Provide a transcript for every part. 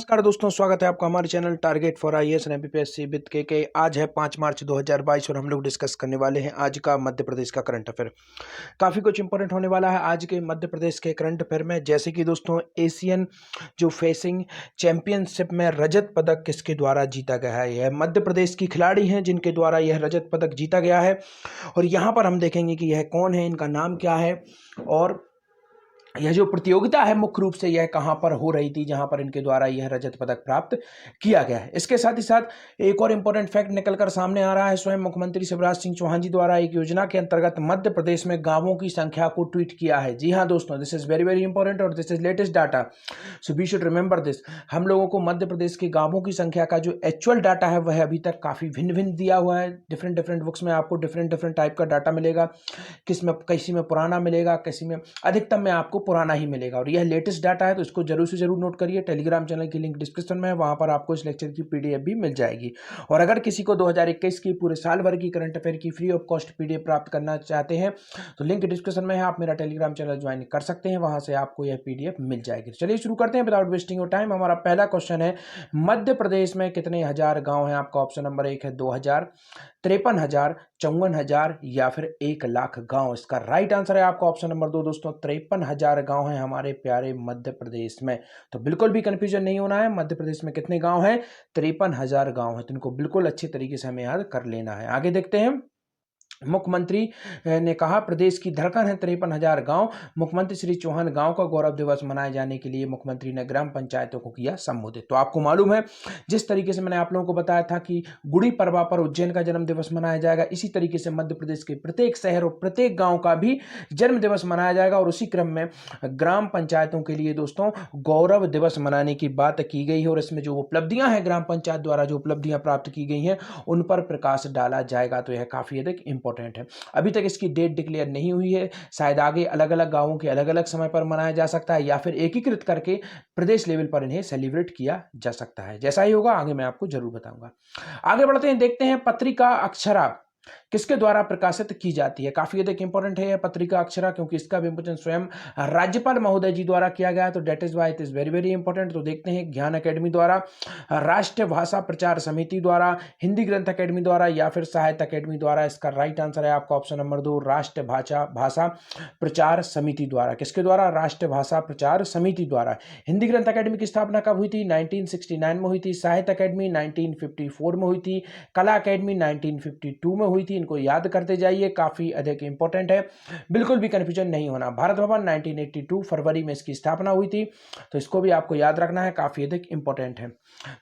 नमस्कार दोस्तों, स्वागत है आपका हमारे channel target for IAS and MPSC with के। आज है 5 मार्च 2022 और हम लोग डिस्कस करने वाले हैं आज का मध्य प्रदेश का करंट अफेयर। काफ़ी कुछ इंपॉर्टेंट होने वाला है आज के मध्य प्रदेश के करंट अफेयर में, जैसे कि दोस्तों एशियन जो फेसिंग चैंपियनशिप में रजत पदक किसके द्वारा जीता गया है। यह मध्य प्रदेश की खिलाड़ी हैं जिनके द्वारा यह रजत पदक जीता गया है और यहाँ पर हम देखेंगे कि यह कौन है, इनका नाम क्या है और यह जो प्रतियोगिता है मुख्य रूप से यह कहां पर हो रही थी जहां पर इनके द्वारा यह रजत पदक प्राप्त किया गया है। इसके साथ ही साथ एक और इंपॉर्टेंट फैक्ट निकलकर सामने आ रहा है। स्वयं मुख्यमंत्री शिवराज सिंह चौहान जी द्वारा एक योजना के अंतर्गत मध्य प्रदेश में गांवों की संख्या को ट्वीट किया है। जी हाँ दोस्तों, this is very very important और this is latest data, so we should remember this. हम लोगों को मध्य प्रदेश के गांवों की संख्या का जो एक्चुअल डाटा है वह अभी तक काफी भिन्न भिन्न दिया हुआ है। डिफरेंट बुक्स में आपको डिफरेंट टाइप का डाटा मिलेगा, किसी में पुराना मिलेगा, किसी में अधिकतम में आपको पुराना ही मिलेगा और यह लेटेस्ट डाटा है, तो इसको जरूर से जरूर नोट करिए। टेलीग्राम चैनल की लिंक डिस्क्रिप्शन में है, वहां पर आपको इस लेक्चर की पीडीएफ भी मिल जाएगी। और अगर किसी को 2021 की पूरे साल भर की करंट अफेयर की फ्री ऑफ कॉस्ट पीडीएफ प्राप्त करना चाहते हैं तो लिंक डिस्क्रिप्शन में है, आप मेरा टेलीग्राम चैनल ज्वाइन कर सकते हैं, वहां से आपको यह पीडीएफ मिल जाएगी। चलिए शुरू करते हैं विदाउट वेस्टिंग योर टाइम। हमारा पहला क्वेश्चन है, मध्य प्रदेश में कितने हजार गांव हैं। आपका ऑप्शन नंबर 1 है 2000, 53,000, 54,000 या फिर 1,00,000 गांव। इसका राइट आंसर है आपका ऑप्शन नंबर 2 दोस्तों, 53,000 गांव हैं हमारे प्यारे मध्य प्रदेश में। तो बिल्कुल भी कंफ्यूजन नहीं होना है, मध्य प्रदेश में कितने गांव हैं, 53,000 गांव हैं। तो इनको बिल्कुल अच्छे तरीके से हमें याद कर लेना है। आगे देखते हैं। मुख्यमंत्री ने कहा प्रदेश की धड़कन है 53,000 गांव। मुख्यमंत्री श्री चौहान गांव का गौरव दिवस मनाए जाने के लिए मुख्यमंत्री ने ग्राम पंचायतों को किया संबोधित। तो आपको मालूम है, जिस तरीके से मैंने आप लोगों को बताया था कि गुड़ी पड़वा पर उज्जैन का जन्म दिवस मनाया जाएगा, इसी तरीके से मध्य प्रदेश के प्रत्येक शहर और प्रत्येक गांव का भी जन्म दिवस मनाया जाएगा और उसी क्रम में ग्राम पंचायतों के लिए दोस्तों गौरव दिवस मनाने की बात की गई है और इसमें जो उपलब्धियां हैं ग्राम पंचायत द्वारा जो उपलब्धियां प्राप्त की गई हैं उन पर प्रकाश डाला जाएगा। तो यह काफी अधिक इंपॉर्टेंट है। अभी तक इसकी डेट डिक्लेयर नहीं हुई है, शायद आगे अलग अलग गांवों के अलग अलग समय पर मनाया जा सकता है या फिर एकीकृत करके प्रदेश लेवल पर इन्हें सेलिब्रेट किया जा सकता है। जैसा ही होगा आगे मैं आपको जरूर बताऊंगा। आगे बढ़ते हैं, देखते हैं पत्रिका अक्षरा किसके द्वारा प्रकाशित की जाती है। काफी अधिक इंपॉर्टेंट है यह पत्रिका अक्षरा, क्योंकि इसका विमोचन स्वयं राज्यपाल महोदय जी द्वारा किया गया है, तो that is why it is very very important. तो देखते हैं, ज्ञान अकेडमी द्वारा, राष्ट्रीय भाषा प्रचार समिति द्वारा, हिंदी ग्रंथ अकेडमी द्वारा या फिर साहित्य अकेडमी द्वारा। इसका राइट आंसर है आपका ऑप्शन नंबर 2, राष्ट्रीय भाषा प्रचार समिति द्वारा। किसके द्वारा, राष्ट्रीय भाषा प्रचार समिति द्वारा। हिंदी ग्रंथ अकेडमी की स्थापना कब हुई थी, 1969 में हुई थी। साहित्य अकेडमी 1954 में हुई थी। कला अकेडमी 1952 में हुई थी। इनको याद करते जाइए, काफी अधिक इंपॉर्टेंट है, बिल्कुल भी कंफ्यूजन नहीं होना। भारत भवन 1982 फरवरी में इसकी स्थापना हुई थी, तो इसको भी आपको याद रखना है, काफी अधिक इंपॉर्टेंट है।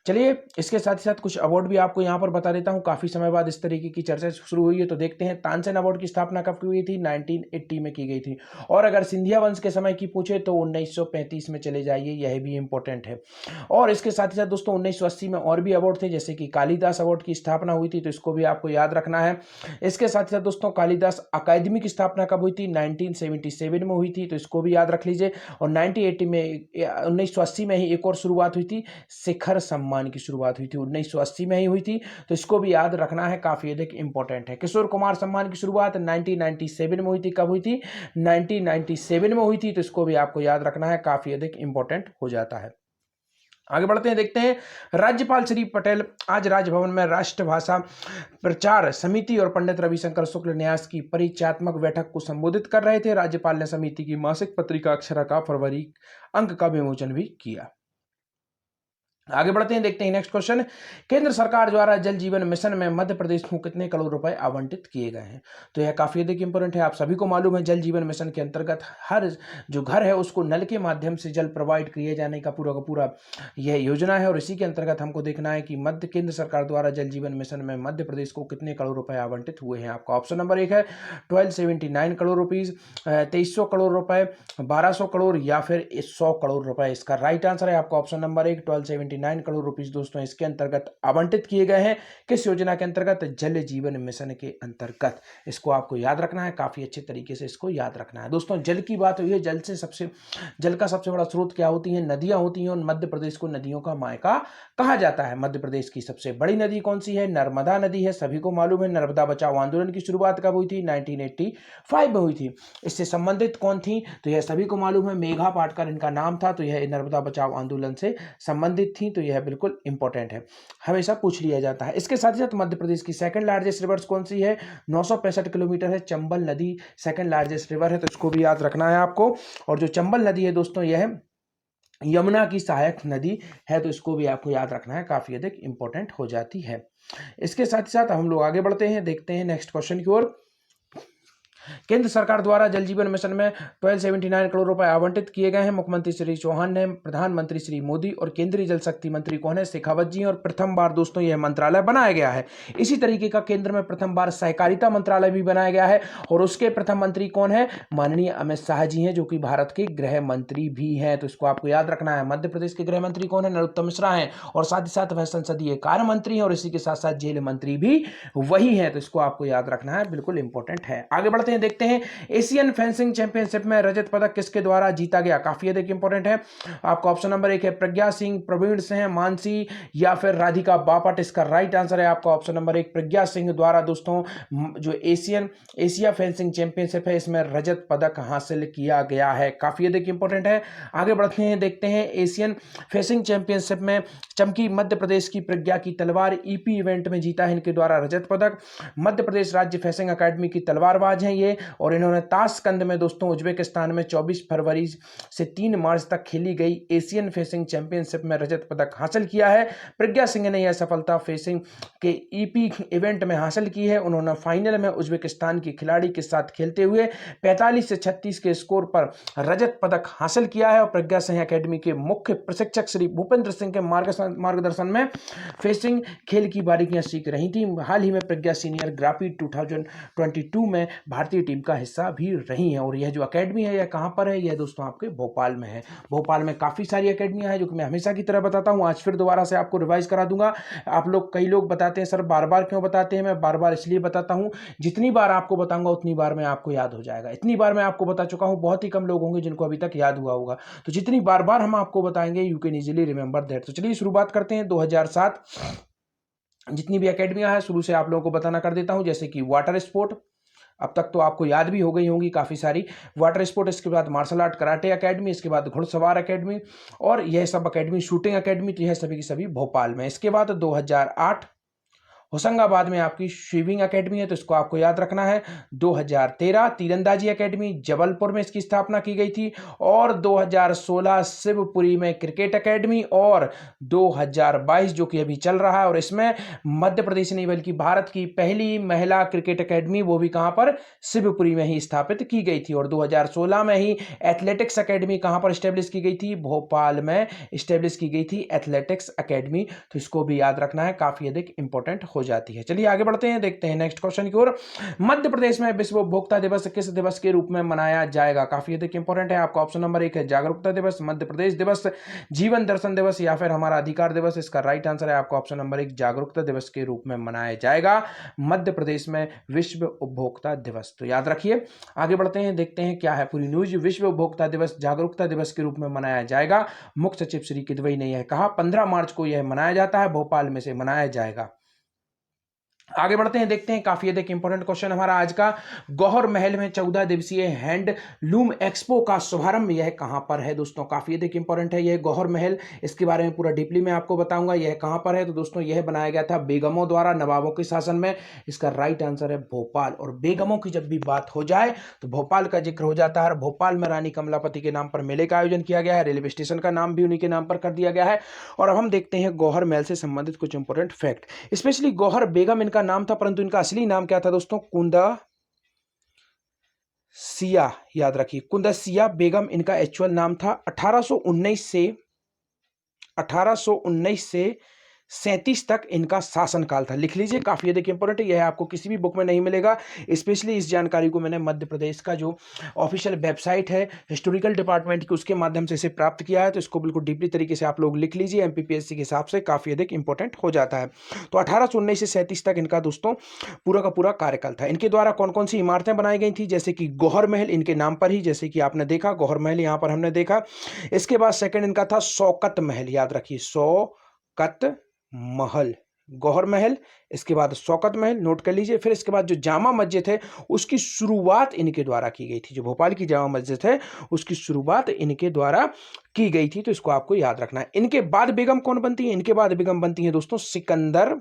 चलिए इसके साथ ही साथ कुछ अवार्ड भी आपको यहां पर बता देता हूं, काफी समय बाद इस तरीके की चर्चा शुरू हुई है। तो देखते हैं, तानसेन अवार्ड की स्थापना कब हुई थी, 1980 में की गई थी। और अगर सिंधिया वंश के समय की पूछे तो 1935 में चले जाइए, यह भी इंपॉर्टेंट है। और इसके साथ ही साथ दोस्तों 1980 में और भी अवार्ड थे, जैसे कि कालिदास अवार्ड की स्थापना हुई थी, तो इसको भी आपको याद रखना है। इसके साथ ही साथ दोस्तों कालिदास अकादमी की स्थापना कब हुई थी, 1977 में हुई थी, तो इसको भी याद रख लीजिए। और 1980 में ही एक और शुरुआत हुई थी, शिखर सम्मान की शुरुआत हुई थी, 1980 में ही हुई थी, तो इसको भी याद रखना है, काफी अधिक इंपॉर्टेंट है। किशोर कुमार सम्मान की शुरुआत 1997 में हुई थी। कब हुई थी, 1997 में हुई थी, तो इसको भी आपको याद रखना है, काफी अधिक इंपॉर्टेंट हो जाता है। आगे बढ़ते हैं, देखते हैं, राज्यपाल श्री पटेल आज राजभवन में राष्ट्रभाषा प्रचार समिति और पंडित रविशंकर शुक्ल न्यास की परिचयात्मक बैठक को संबोधित कर रहे थे। राज्यपाल ने समिति की मासिक पत्रिका अक्षरा का फरवरी अंक का विमोचन भी किया। आगे बढ़ते हैं, देखते हैं नेक्स्ट क्वेश्चन, केंद्र सरकार द्वारा जल जीवन मिशन में मध्य प्रदेश को कितने करोड़ रुपए आवंटित किए गए हैं। तो यह काफी अधिक इंपॉर्टेंट है। आप सभी को मालूम है, जल जीवन मिशन के अंतर्गत हर जो घर है उसको नल के माध्यम से जल प्रोवाइड किए जाने का पूरा यह योजना है और इसी के अंतर्गत हमको देखना है कि केंद्र सरकार द्वारा जल जीवन मिशन में मध्य प्रदेश को कितने करोड़ रुपए आवंटित हुए हैं। आपका ऑप्शन नंबर 1 है 1279 करोड़ रुपीज, 2300 करोड़ रुपए, 1200 करोड़ या फिर 100 करोड़ रुपए। इसका राइट आंसर है आपका ऑप्शन नंबर 1, 1279 करोड़ रुपीस दोस्तों इसके अंतर्गत आवंटित किए गए हैं। किस योजना के अंतर्गत, जल जीवन मिशन के अंतर्गत। इसको आपको याद रखना है, काफी अच्छे तरीके से इसको याद रखना है। दोस्तों जल की बात हुई है, जल का सबसे बड़ा स्रोत क्या होती है, नदियां होती हैं और मध्य प्रदेश को नदियों का मायका कहा जाता है। मध्य प्रदेश की सबसे बड़ी नदी कौन सी है, नर्मदा नदी है। सभी को मालूम है, नर्मदा बचाओ आंदोलन की शुरुआत कब हुई थी, 1985 में हुई थी। इससे संबंधित कौन थी, तो यह सभी को मालूम है, मेघा पाटकर इनका नाम था। तो यह नर्मदा बचाओ आंदोलन से संबंधित थी। थी, तो यह बिल्कुल इंपॉर्टेंट है, हमेशा पूछ लिया जाता है। इसके साथ ही साथ मध्य प्रदेश की सेकंड लार्जेस्ट रिवर्स कौन सी है? 965 किलोमीटर है, चंबल नदी सेकंड लार्जेस्ट रिवर है, तो इसको भी याद रखना है आपको। और जो चंबल नदी है दोस्तों, यह यमुना की सहायक नदी है, तो इसको भी आपको याद रखना है, काफी अधिक इंपॉर्टेंट हो जाती है। इसके साथ ही साथ हम लोग आगे बढ़ते हैं, देखते हैं नेक्स्ट क्वेश्चन की ओर। केंद्र सरकार द्वारा जल जीवन मिशन में 1279 करोड़ रुपए आवंटित किए गए हैं। मुख्यमंत्री श्री चौहान ने, प्रधानमंत्री श्री मोदी और केंद्रीय जल शक्ति मंत्री कौन है? शेखावत जी। और प्रथम बार दोस्तों यह मंत्रालय बनाया गया है। इसी तरीके का केंद्र में प्रथम बार सहकारिता मंत्रालय भी बनाया गया है, और उसके प्रथम मंत्री कौन है? माननीय अमित शाह जी हैं, जो कि भारत के गृह मंत्री भी हैं, तो इसको आपको याद रखना है। मध्य प्रदेश के गृह मंत्री कौन है? नरोत्तम मिश्रा हैं, और साथ ही साथ वह संसदीय कार्य मंत्री हैं, और इसी के साथ साथ जेल मंत्री भी वही है, तो इसको आपको याद रखना है, बिल्कुल इंपॉर्टेंट है। आगे बढ़ते हैं, देखते हैं एशियन फेंसिंग चैंपियनशिप में रजत पदक किसके द्वारा जीता गया? काफी अधिक इंपॉर्टेंट है। आपका ऑप्शन नंबर 1 है प्रज्ञा सिंह, प्रवीण सिंह, मानसी या फिर राधिका बापट। इसका राइट आंसर है आपका ऑप्शन नंबर 1 प्रज्ञा सिंह द्वारा दोस्तों जो एशिया फेंसिंग चैंपियनशिप है, इसमें रजत पदक हासिल किया गया है, काफी अधिक इंपॉर्टेंट है। आगे बढ़ते हैं, देखते हैं एशियन फेंसिंग चैंपियनशिप में चमकी मध्य प्रदेश की प्रज्ञा की तलवार, ईपी इवेंट में जीता है इनके द्वारा रजत पदक। मध्य प्रदेश राज्य फेंसिंग अकादमी की तलवारबाज हैं ये, और इन्होंने ताशकंद में दोस्तों उज्बेकिस्तान में 24 फरवरी से 3 मार्च तक खेली गई एशियन फेंसिंग चैंपियनशिप में रजत पदक हासिल किया है। प्रज्ञा सिंह ने यह सफलता फेंसिंग के ईपी इवेंट में हासिल की है। उन्होंने फाइनल में उज्बेकिस्तान की खिलाड़ी के साथ खेलते हुए 45 से 36 के स्कोर पर रजत पदक हासिल किया है। और प्रज्ञा सिंह अकेडमी के मुख्य प्रशिक्षक श्री भूपेंद्र सिंह के मार्गदर्शन में फेंसिंग खेल की बारीकियां सीख रही थी। हाल ही में प्रज्ञा सीनियर ग्राफी 2022 में भारतीय टीम का हिस्सा भी रही हैं। और यह जो अकेडमी है यह कहां पर है? यह दोस्तों आपके भोपाल में है। भोपाल में काफी सारी अकेडमियां हैं, जो कि मैं हमेशा की तरह बताता हूं, आज फिर दोबारा से आपको रिवाइज करा दूंगा। आप लोग, कई लोग बताते हैं सर बार बार क्यों बताते हैं? मैं बार बार इसलिए बताता हूं, जितनी बार आपको बताऊंगा उतनी बार में आपको याद हो जाएगा। इतनी बार मैं आपको बता चुका हूं, बहुत ही कम लोग होंगे जिनको अभी तक याद हुआ होगा, तो जितनी बार बार हम आपको बताएंगे you can easily remember that. तो चलिए शुरुआत करते हैं 2007। जितनी भी अकेडमियां हैं शुरू से आप लोगों को बताना कर देता हूं, जैसे कि वाटर स्पोर्ट, अब तक तो आपको याद भी हो गई होंगी काफ़ी सारी वाटर स्पोर्ट। इसके बाद मार्शल आर्ट कराटे एकेडमी, इसके बाद घुड़सवार एकेडमी, और यह सब एकेडमी शूटिंग एकेडमी, तो यह सभी की सभी भोपाल में। इसके बाद 2008 होशंगाबाद में आपकी स्विमिंग एकेडमी है, तो इसको आपको याद रखना है। 2013 तीरंदाजी एकेडमी जबलपुर में इसकी स्थापना की गई थी। और 2016 शिवपुरी में क्रिकेट एकेडमी। और 2022 जो कि अभी चल रहा है, और इसमें मध्य प्रदेश नहीं बल्कि भारत की पहली महिला क्रिकेट एकेडमी, वो भी कहां पर? शिवपुरी में ही स्थापित की गई थी। और 2016 में ही एथलेटिक्स एकेडमी कहां पर स्टेब्लिश की गई थी? भोपाल में स्टेब्लिश की गई थी एथलेटिक्स एकेडमी, तो इसको भी याद रखना है, काफी अधिक इंपॉर्टेंट हो जाती है। चलिए आगे बढ़ते हैं, देखते हैं नेक्स्ट क्वेश्चन की ओर। मध्य प्रदेश में विश्व उपभोक्ता दिवस किस दिवस के रूप में मनाया जाएगा? काफी अधिक इंपॉर्टेंट है। आपका ऑप्शन नंबर 1 है जागरूकता दिवस, मध्य प्रदेश दिवस, जीवन दर्शन दिवस, या फिर हमारा अधिकार दिवस। इसका राइट आंसर है आपका ऑप्शन नंबर 1 जागरूकता दिवस के रूप में मनाया जाएगा मध्य प्रदेश में विश्व उपभोक्ता दिवस, तो याद रखिए। आगे बढ़ते हैं, देखते हैं क्या है पूरी न्यूज। विश्व उपभोक्ता दिवस जागरूकता दिवस के रूप में मनाया जाएगा, मुख्य सचिव श्री किदवई ने यह कहा। 15 मार्च को यह मनाया जाता है, भोपाल में से मनाया जाएगा। आगे बढ़ते हैं, देखते हैं काफी अधिक इंपॉर्टेंट क्वेश्चन हमारा आज का। गौहर महल में 14 दिवसीय हैंडलूम एक्सपो का शुभारंभ यह कहां पर है? दोस्तों काफी अधिक इंपॉर्टेंट है यह गौहर महल, इसके बारे में पूरा डीपली में आपको बताऊंगा यह कहां पर है। तो दोस्तों यह बनाया गया था बेगमों द्वारा नवाबों के शासन में। इसका राइट आंसर है भोपाल। और बेगमों की जब भी बात हो जाए तो भोपाल का जिक्र हो जाता है। भोपाल में रानी कमलापति के नाम पर मेले का आयोजन किया गया है, रेलवे स्टेशन का नाम भी उन्हीं के नाम पर कर दिया गया है। और अब हम देखते हैं गौहर महल से संबंधित कुछ इंपॉर्टेंट फैक्ट। स्पेशली गौहर बेगम इनका नाम था, परंतु इनका असली नाम क्या था दोस्तों? कुंदसिया, याद रखिए कुंदसिया बेगम इनका एक्चुअल नाम था। 1819 से 37 तक इनका शासनकाल था। लिख लीजिए, काफी अधिक इंपॉर्टेंट है, यह आपको किसी भी बुक में नहीं मिलेगा। स्पेशली इस जानकारी को मैंने मध्य प्रदेश का जो ऑफिशियल वेबसाइट है हिस्टोरिकल डिपार्टमेंट की, उसके माध्यम से इसे प्राप्त किया है। तो इसको बिल्कुल डीपली तरीके से आप लोग लिख लीजिए, एमपीपीएससी के हिसाब से काफी अधिक इंपॉर्टेंट हो जाता है। तो 1819 से 37 तक इनका दोस्तों पूरा का पूरा कार्यकाल था। इनके द्वारा कौन कौन सी इमारतें बनाई गई थी? जैसे कि गौहर महल इनके नाम पर ही, जैसे कि आपने देखा गौहर महल यहां पर हमने देखा। इसके बाद सेकंड इनका था शौकत महल, याद रखिए शौकत महल, गौहर महल, इसके बाद शौकत महल, नोट कर लीजिए। फिर इसके बाद जो जामा मस्जिद है उसकी शुरुआत इनके द्वारा की गई थी। जो भोपाल की जामा मस्जिद है उसकी शुरुआत इनके द्वारा की गई थी, तो इसको आपको याद रखना है। इनके बाद बेगम कौन बनती है? इनके बाद बेगम बनती है दोस्तों सिकंदर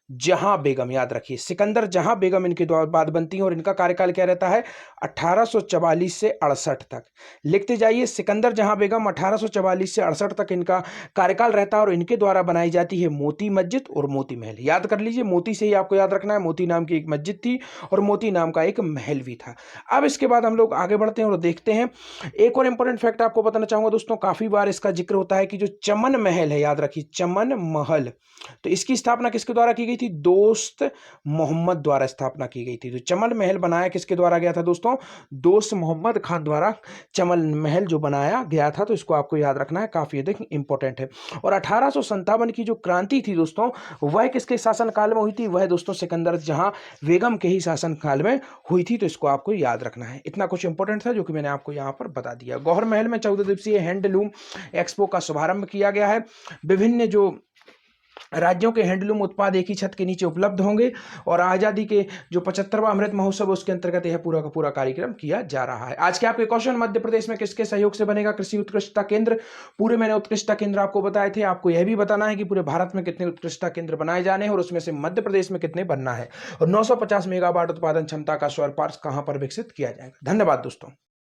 जहां बेगम। याद रखिए, सिकंदर जहां बेगम इनके बाद बनती है और इनका कार्यकाल क्या रहता है? 1844 से 68 तक। लिखते जाइए, सिकंदर जहां बेगम 1844 से 68 तक इनका कार्यकाल रहता है और इनके द्वारा बनाई जाती है मोती मस्जिद और मोती महल। याद कर लीजिए, मोती से ही आपको याद रखना है, मोती नाम की एक मस्जिद थी और मोती नाम का एक महल भी था। अब इसके बाद हम लोग आगे बढ़ते हैं और देखते हैं एक और इंपॉर्टेंट फैक्ट आपको बताना चाहूंगा दोस्तों। काफी बार इसका जिक्र होता है कि जो चमन महल है, याद रखिए चमन महल, तो इसकी स्थापना किसके द्वारा की गई थी? दोस्त मोहम्मद द्वारा स्थापना की गई थी। तो चमन महल बनाया किसके द्वारा गया था दोस्तों? दोस्त मोहम्मद खान द्वारा चमन महल जो बनाया गया था। तो इसको आपको याद रखना है, काफी अधिक इंपॉर्टेंट है। और 1857 की जो क्रांति थी दोस्तों, वह किसके शासनकाल में हुई थी? वह दोस्तों सिकंदर जहां बेगम के ही शासनकाल में हुई थी। तो इसको आपको याद रखना है। इतना कुछ इंपॉर्टेंट था जो कि मैंने आपको यहां पर बता दिया। गौहर महल में 14 दिवसीय हैंडलूम एक्सपो का शुभारंभ किया गया है। विभिन्न जो राज्यों के हैंडलूम उत्पाद एक ही छत के नीचे उपलब्ध होंगे और आजादी के जो 75वां अमृत महोत्सव उसके अंतर्गत यह पूरा का पूरा कार्यक्रम किया जा रहा है। आज के आपके क्वेश्चन, मध्य प्रदेश में किसके सहयोग से बनेगा कृषि उत्कृष्टता केंद्र? पूरे मैंने उत्कृष्टता केंद्र आपको बताए थे। आपको यह भी बताना है कि पूरे भारत में कितने उत्कृष्टता केंद्र बनाए जाने हैं और उसमें से मध्य प्रदेश में कितने बनना है। और 950 मेगावाट उत्पादन क्षमता का सौर पार्क कहां पर विकसित किया जाएगा। धन्यवाद दोस्तों।